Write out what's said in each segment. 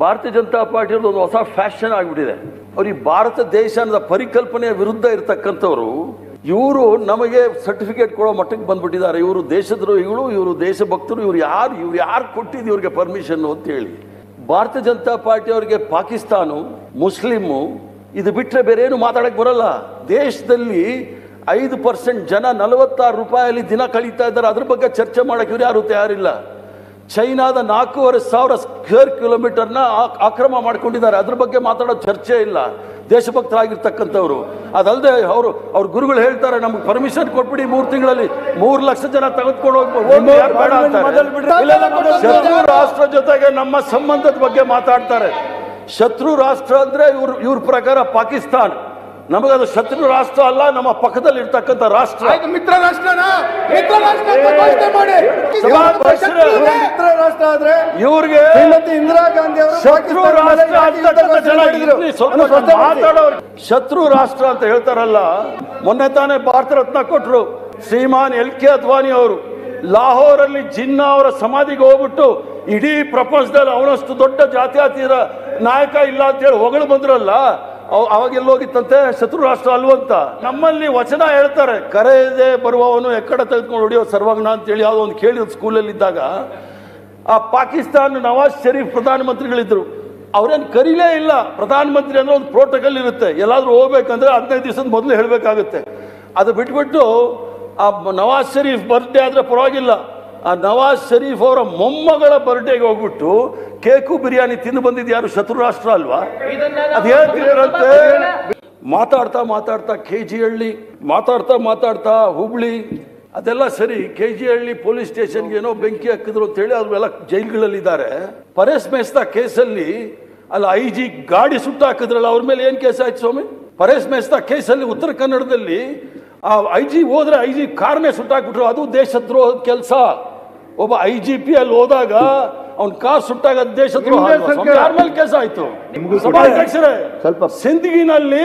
ಭಾರತೀಯ ಜನತಾ ಪಾರ್ಟಿಯವ್ರದ್ದು ಒಂದು ಹೊಸ ಫ್ಯಾಷನ್ ಆಗಿಬಿಟ್ಟಿದೆ. ಅವ್ರಿಗೆ ಭಾರತ ದೇಶ ಅನ್ನೋದ ಪರಿಕಲ್ಪನೆಯ ವಿರುದ್ಧ ಇರತಕ್ಕಂಥವ್ರು ಇವರು ನಮಗೆ ಸರ್ಟಿಫಿಕೇಟ್ ಕೊಡೋ ಮಟ್ಟಕ್ಕೆ ಬಂದ್ಬಿಟ್ಟಿದ್ದಾರೆ. ಇವರು ದೇಶದ್ರೋಹಿಗಳು, ಇವರು ದೇಶಭಕ್ತರು, ಇವ್ರು ಯಾರು ಕೊಟ್ಟಿದ್ದು ಇವ್ರಿಗೆ ಪರ್ಮಿಷನ್ ಅಂತ ಹೇಳಿ. ಭಾರತೀಯ ಜನತಾ ಪಾರ್ಟಿ ಅವರಿಗೆ ಪಾಕಿಸ್ತಾನ, ಮುಸ್ಲಿಮು ಇದು ಬಿಟ್ಟರೆ ಬೇರೆ ಏನು ಮಾತಾಡಕ್ಕೆ ಬರಲ್ಲ. ದೇಶದಲ್ಲಿ 5% ಜನ 46 ರೂಪಾಯಲ್ಲಿ ದಿನ ಕಳೀತಾ ಇದ್ದಾರೆ. ಅದ್ರ ಬಗ್ಗೆ ಚರ್ಚೆ ಮಾಡಕ್ಕೆ ಇವ್ರು ಯಾರು ತಯಾರಿಲ್ಲ. ಚೈನಾದ 4,500 ಸ್ಕ್ವೇರ್ ಕಿಲೋಮೀಟರ್ನ ಆಕ್ರಮ ಮಾಡ್ಕೊಂಡಿದ್ದಾರೆ. ಅದ್ರ ಬಗ್ಗೆ ಮಾತಾಡೋ ಚರ್ಚೆ ಇಲ್ಲ. ದೇಶಭಕ್ತರಾಗಿರ್ತಕ್ಕಂಥವ್ರು. ಅದಲ್ಲದೆ ಅವ್ರ ಗುರುಗಳು ಹೇಳ್ತಾರೆ, ನಮ್ಗೆ ಪರ್ಮಿಷನ್ ಕೊಟ್ಬಿಡಿ 3 ತಿಂಗಳಲ್ಲಿ 3 ಲಕ್ಷ ಜನ ತೆಗೆದುಕೊಂಡು ಹೋಗಿ ಶತ್ರು ರಾಷ್ಟ್ರ ಜೊತೆಗೆ ನಮ್ಮ ಸಂಬಂಧದ ಬಗ್ಗೆ ಮಾತಾಡ್ತಾರೆ. ಶತ್ರು ರಾಷ್ಟ್ರ ಅಂದ್ರೆ ಇವ್ರ ಪ್ರಕಾರ ಪಾಕಿಸ್ತಾನ. ನಮಗದು ಶತ್ರು ರಾಷ್ಟ್ರ ಅಲ್ಲ, ನಮ್ಮ ಪಕ್ಕದಲ್ಲಿ ಇರ್ತಕ್ಕಂಥ ರಾಷ್ಟ್ರ. ಮಿತ್ರ ರಾಷ್ಟ್ರನ ಆದ್ರೆ ಇವ್ರಿಗೆ ಇಂದಿರಾ ಗಾಂಧಿ ಅವರು ಶತ್ರು ರಾಷ್ಟ್ರ ಶತ್ರು ರಾಷ್ಟ್ರ ಅಂತ ಹೇಳ್ತಾರಲ್ಲ. ಮೊನ್ನೆ ತಾನೇ ಭಾರತ ರತ್ನ ಕೊಟ್ಟರು ಶ್ರೀಮಾನ್ LK ಅದ್ವಾನಿ ಅವರು. ಲಾಹೋರಲ್ಲಿ ಜಿನ್ನಾ ಅವರ ಸಮಾಧಿಗೆ ಹೋಗ್ಬಿಟ್ಟು ಇಡೀ ಪ್ರಪಂಚದಲ್ಲಿ ಅವನಷ್ಟು ದೊಡ್ಡ ಜಾತ್ಯತೀತ ನಾಯಕ ಇಲ್ಲ ಅಂತ ಹೇಳಿ ಹೊಗಳು ಬಂದ್ರಲ್ಲ. ಅವಾಗೆಲ್ಲೋಗಿತ್ತಂತೆ ಶತ್ರು ರಾಷ್ಟ್ರ ಅಲ್ವಂತ. ನಮ್ಮಲ್ಲಿ ವಚನ ಹೇಳ್ತಾರೆ, ಕರೆಯದೆ ಬರುವವನು ಎಕ್ಕಡ ತೆಗೆದುಕೊಂಡು ಹೊಡೆಯೋ ಸರ್ವಜ್ಞ ಅಂತೇಳಿ ಯಾವುದೋ ಒಂದು ಕೇಳಿದ್ರು ಸ್ಕೂಲಲ್ಲಿ ಇದ್ದಾಗ. ಆ ಪಾಕಿಸ್ತಾನ ನವಾಜ್ ಶರೀಫ್ ಪ್ರಧಾನಮಂತ್ರಿಗಳಿದ್ರು. ಅವ್ರೇನು ಕರೀಲೇ ಇಲ್ಲ. ಪ್ರಧಾನಮಂತ್ರಿ ಅಂದ್ರೆ ಒಂದು ಪ್ರೋಟೋಕಾಲ್ ಇರುತ್ತೆ. ಎಲ್ಲಾದ್ರೂ ಹೋಗ್ಬೇಕಂದ್ರೆ 15 ದಿವಸದ ಮೊದಲು ಹೇಳಬೇಕಾಗುತ್ತೆ. ಅದು ಬಿಟ್ಬಿಟ್ಟು ಆ ನವಾಜ್ ಶರೀಫ್ ಬರ್ಡೇ ಆದ್ರೆ ಪರವಾಗಿಲ್ಲ, ಆ ನವಾಜ್ ಶರೀಫ್ ಅವರ ಮೊಮ್ಮಗಳ ಬರ್ಡೇಗೆ ಹೋಗ್ಬಿಟ್ಟು ಕೇಕು ಬಿರಿಯಾನಿ ತಿಂದು ಬಂದಿದ್ದು ಯಾರು? ಶತ್ರು ರಾಷ್ಟ್ರ ಅಲ್ವಾ? ಅದು ಹೇಳ್ತಿದ್ರಂತೆ. ಮಾತಾಡ್ತಾ KG ಹಳ್ಳಿ, ಮಾತಾಡ್ತಾ ಹುಬ್ಳಿ, ಅದೆಲ್ಲ ಸರಿ. KG ಹಳ್ಳಿ ಪೊಲೀಸ್ ಸ್ಟೇಷನ್ಗೆ ಏನೋ ಬೆಂಕಿ ಹಾಕಿದ್ರು ಅಂತ ಹೇಳಿ ಅವ್ರೆಲ್ಲ ಜೈಲ್ಗಳಲ್ಲಿದ್ದಾರೆ. ಪರೇಶ್ ಮೆಸ್ತಾ ಕೇಸಲ್ಲಿ ಅಲ್ಲ IG ಗಾಡಿ ಸುಟ್ಟು ಹಾಕಿದ್ರಲ್ಲ, ಅವ್ರ ಮೇಲೆ ಏನ್ ಕೇಸ್ ಆಯ್ತು ಸ್ವಾಮಿ? ಪರೇಶ್ ಮೆಸ್ತಾ ಕೇಸಲ್ಲಿ ಉತ್ತರ ಕನ್ನಡದಲ್ಲಿ ಆ IG ಹೋದ್ರೆ IG ಕಾರ್ನೇ ಸುಟ್ಟಾಕ್ಬಿಟ್ರು. ಅದು ದೇಶದ್ರೋಹದ ಕೆಲಸ. ಒಬ್ಬ IGP ಅಲ್ಲಿ ಹೋದಾಗ ಅವ್ನ ಕಾರ್ ಸುಟ್ಟಾಗ ದೇಶದ್ರೋಹ. ಯಾರ ಮೇಲೆ ಕೇಸ್ ಆಯ್ತು? ಸಭಾಧ್ಯಕ್ಷರೇ, ಸಿಂದಗಿನಲ್ಲಿ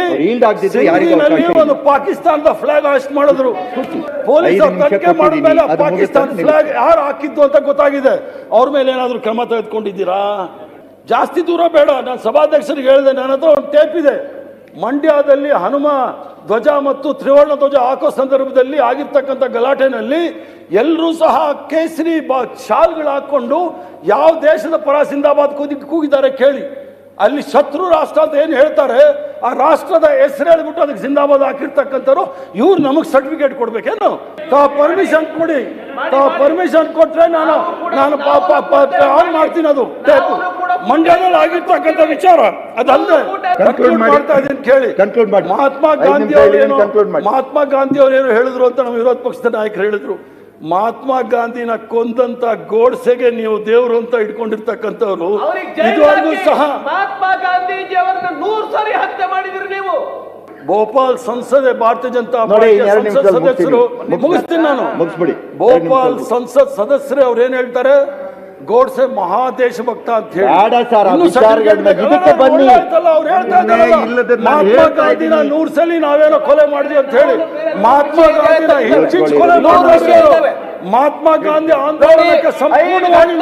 ಒಂದು ಪಾಕಿಸ್ತಾನದ ಫ್ಲಾಗ್ ಹಾಸ್ಟ್ ಮಾಡಿದ್ರು. ಪೊಲೀಸರು ತನಿಖೆ ಮಾಡಿದ್ಮೇಲೆ ಪಾಕಿಸ್ತಾನ ಫ್ಲಾಗ್ ಯಾರು ಹಾಕಿದ್ದು ಅಂತ ಗೊತ್ತಾಗಿದೆ. ಅವ್ರ ಮೇಲೆ ಏನಾದ್ರು ಕ್ರಮ ತೆಗೆದುಕೊಂಡಿದ್ದೀರಾ? ಜಾಸ್ತಿ ದೂರ ಬೇಡ. ನಾನು ಸಭಾಧ್ಯಕ್ಷರಿಗೆ ಹೇಳಿದೆ, ನನ್ನ ಹತ್ರ ಒಂದು ಟೇಪ್ ಇದೆ. ಮಂಡ್ಯದಲ್ಲಿ ಹನುಮ ಧ್ವಜ ಮತ್ತು ತ್ರಿವರ್ಣ ಧ್ವಜ ಹಾಕೋ ಸಂದರ್ಭದಲ್ಲಿ ಆಗಿರ್ತಕ್ಕಂಥ ಗಲಾಟೆನಲ್ಲಿ ಎಲ್ಲರೂ ಸಹ ಕೇಸರಿ ಶಾಲ್ಗಳು ಹಾಕೊಂಡು ಯಾವ ದೇಶದ ಪರ ಸಿಂದಾಬಾದ್ ಕೂಗಿದ್ದಾರೆ ಕೇಳಿ. ಅಲ್ಲಿ ಶತ್ರು ರಾಷ್ಟ್ರ ಅಂತ ಏನು ಹೇಳ್ತಾರೆ, ಆ ರಾಷ್ಟ್ರದ ಹೆಸರು ಹೇಳ್ಬಿಟ್ಟು ಅದಕ್ಕೆ ಸಿಂದಾಬಾದ್ ಹಾಕಿರ್ತಕ್ಕಂಥವ್ರು ಇವ್ರು ನಮಗೆ ಸರ್ಟಿಫಿಕೇಟ್ ಕೊಡ್ಬೇಕೇನು? ಪರ್ಮಿಷನ್ ಕೊಡಿ. ಪರ್ಮಿಷನ್ ಕೊಟ್ರೆ ನಾನು ಆನ್ ಮಾಡ್ತೀನಿ. ಅದು ಮಂಡ್ಯದಲ್ಲಿ ಆಗಿರ್ತಕ್ಕಂಥ ವಿಚಾರ ಅದಲ್ಲದೆ ಮಾಡ್ತಾ ಇದೀನಿ ಕೇಳಿ. ಮಹಾತ್ಮ ಗಾಂಧಿ ಅವರು ಏನು ಹೇಳಿದ್ರು ಅಂತ ನಮ್ಮ ವಿರೋಧ ಪಕ್ಷದ ನಾಯಕರು ಹೇಳಿದ್ರು. ಮಹಾತ್ಮ ಗಾಂಧಿನ ಕೊಂದಂತ ಗೋಡ್ಸೆಗೆ ನೀವು ದೇವರು ಅಂತ ಇಟ್ಕೊಂಡಿರ್ತಕ್ಕಂಥವ್ರು ಇದುವರೆಗೂ ಸಹ ಮಹಾತ್ಮ ಗಾಂಧೀಜಿ ಅವರನ್ನ 100 ಸಾರಿ ಹತ್ಯೆ ಮಾಡಿದ್ರಿ ನೀವು. ಭೋಪಾಲ್ ಸಂಸದೆ ಭಾರತೀಯ ಜನತಾ ಪಾರ್ಟಿ ಸಂಸತ್ ಸದಸ್ಯರು, ಮುಗಿಸ್ತೀನಿ ನಾನು. ಭೋಪಾಲ್ ಸಂಸತ್ ಸದಸ್ಯರು ಅವ್ರು ಏನ್ ಹೇಳ್ತಾರೆ, ಗೋಡ್ಸೆ ಮಹಾದೇಶ ಭಕ್ತ ಅಂತ ಹೇಳಿ ಮಹಾತ್ಮ ಗಾಂಧಿನ 100 ಸಲ ನಾವೇನೋ ಕೊಲೆ ಮಾಡಿದ್ವಿ ಅಂತ ಹೇಳಿ ಮಹಾತ್ಮ ಗಾಂಧಿನ ಹಿಂಚಿಂಚ್ ಕೊಲೆ ಮಾಡಿದ್ರು. ಮಹಾತ್ಮ ಗಾಂಧಿ ಆಂದೋಲನಕ್ಕೆ ಸಂಪೂರ್ಣವಾಗಿ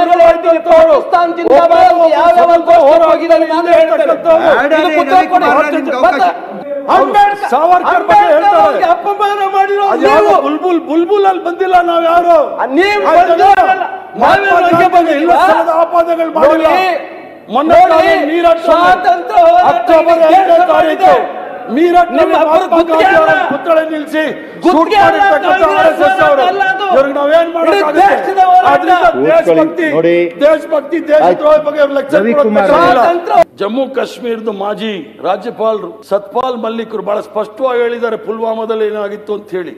ಸಾವರ್ಕರ್ ಬಗ್ಗೆ ಹೇಳ್ತಾರೆ. ಬುಲ್ಬುಲ್ ಅಲ್ಲಿ ಬಂದಿಲ್ಲ ನಾವ್ ಯಾರು. ಆಪಾದನೆಗಳು ಮಾಡಿಲ್ಲ. ಮೊನ್ನೆ ಅಕ್ಟೋಬರ್ 5ನೇ ತಾರೀಕು ಪುತ್ಥಳಿ ನಿಲ್ಲಿಸಿ ನಾವೇನ್ ದೇಶಭಕ್ತಿ ದೇಶದ್ರೋಹ ಬಗ್ಗೆ ಜಮ್ಮು ಕಾಶ್ಮೀರದ ಮಾಜಿ ರಾಜ್ಯಪಾಲರು ಸತ್ಪಾಲ್ ಮಲ್ಲಿಕರು ಬಹಳ ಸ್ಪಷ್ಟವಾಗಿ ಹೇಳಿದ್ದಾರೆ ಪುಲ್ವಾಮಾದಲ್ಲಿ ಏನಾಗಿತ್ತು ಅಂತ ಹೇಳಿ.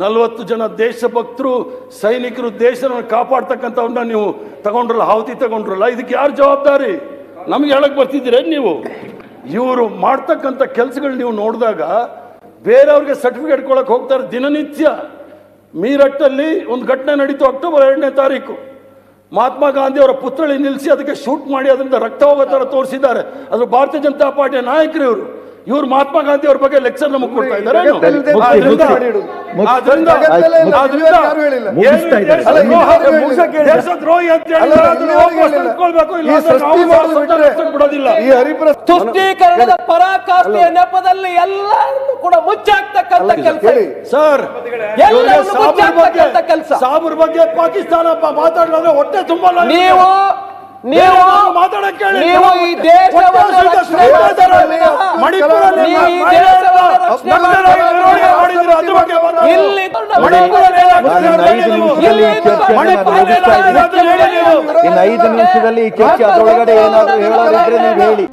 40 ಜನ ದೇಶಭಕ್ತರು ಸೈನಿಕರು ದೇಶವನ್ನು ಕಾಪಾಡ್ತಕ್ಕಂಥವ್ರನ್ನ ನೀವು ತಗೊಂಡ್ರಲ್ಲ, ಹಾವತಿ ತಗೊಂಡ್ರಲ್ಲ, ಇದಕ್ಕೆ ಯಾರು ಜವಾಬ್ದಾರಿ? ನಮ್ಗೆ ಹೇಳಕ್ ಬರ್ತಿದ್ದೀರ ನೀವು? ಇವರು ಮಾಡ್ತಕ್ಕಂಥ ಕೆಲಸಗಳು ನೀವು ನೋಡಿದಾಗ ಬೇರೆಯವ್ರಿಗೆ ಸರ್ಟಿಫಿಕೇಟ್ ಕೊಡಕ್ಕೆ ಹೋಗ್ತಾರೆ ದಿನನಿತ್ಯ. ಮೀರಟ್ಟಲ್ಲಿ ಒಂದು ಘಟನೆ ನಡೀತು ಅಕ್ಟೋಬರ್ 2ನೇ ತಾರೀಕು. ಮಹಾತ್ಮ ಗಾಂಧಿ ಅವರ ಪುತ್ಥಳಿ ನಿಲ್ಲಿಸಿ ಅದಕ್ಕೆ ಶೂಟ್ ಮಾಡಿ ಅದರಿಂದ ರಕ್ತ ಹೋಗೋ ಥರ ತೋರಿಸಿದ್ದಾರೆ. ಅದು ಭಾರತೀಯ ಜನತಾ ಪಾರ್ಟಿಯ ನಾಯಕರು. ಇವ್ರು ಮಹಾತ್ಮ ಗಾಂಧಿ ಅವ್ರ ಬಗ್ಗೆ ಲೆಕ್ಚರ್ ನಮಗೆ ಕೊಡ್ತಾ ಇದ್ದಾರೆ. ದೇಶದ್ರೋಹಿ ಅಂತ ತುಷ್ಟೀಕರಣದ ಪರಾಕಾಷ್ಠೆಯ ನೆಪದಲ್ಲಿ ಎಲ್ಲರನ್ನು ಕೂಡ ಮುಚ್ಚಾಕ್ತಕ್ಕಂಥ ಕೆಲಸ ಸರ್. ಕೆಲಸ ಸಾಬ್ರ ಬಗ್ಗೆ ಪಾಕಿಸ್ತಾನ ಮಾತಾಡಿದ್ರೆ ಹೊಟ್ಟೆ ತುಂಬಲ್ಲ. ನೀವು ಮಾತಾಡಕ್ಕೆ ನೀವು ಈ ದೇಶವನ್ನು ಇನ್ನು 5 ನಿಮಿಷದಲ್ಲಿ ಚರ್ಚೆ ಅದರೊಳಗಡೆ ಏನಾದರೂ ಹೇಳೋದಿದ್ರೆ ನೀವು ಹೇಳಿ.